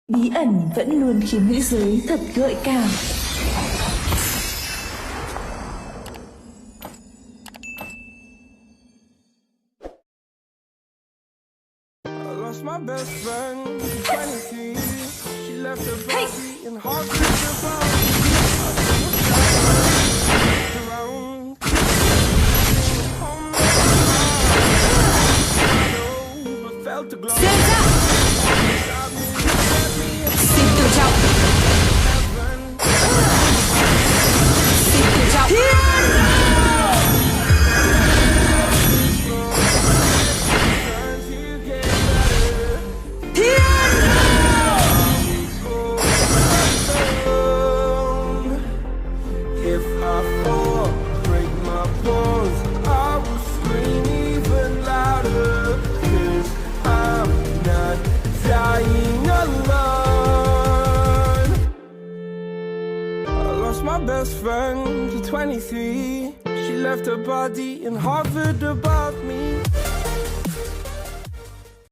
Bí ẩn vẫn luôn khiến nữ giới thật gợi cảm. My best friend, 23, she left her body in heart around. But felt the glow. Xin tự trọng. Xin tự trọng. My best friend, she's 23. She left her body in Harvard above me.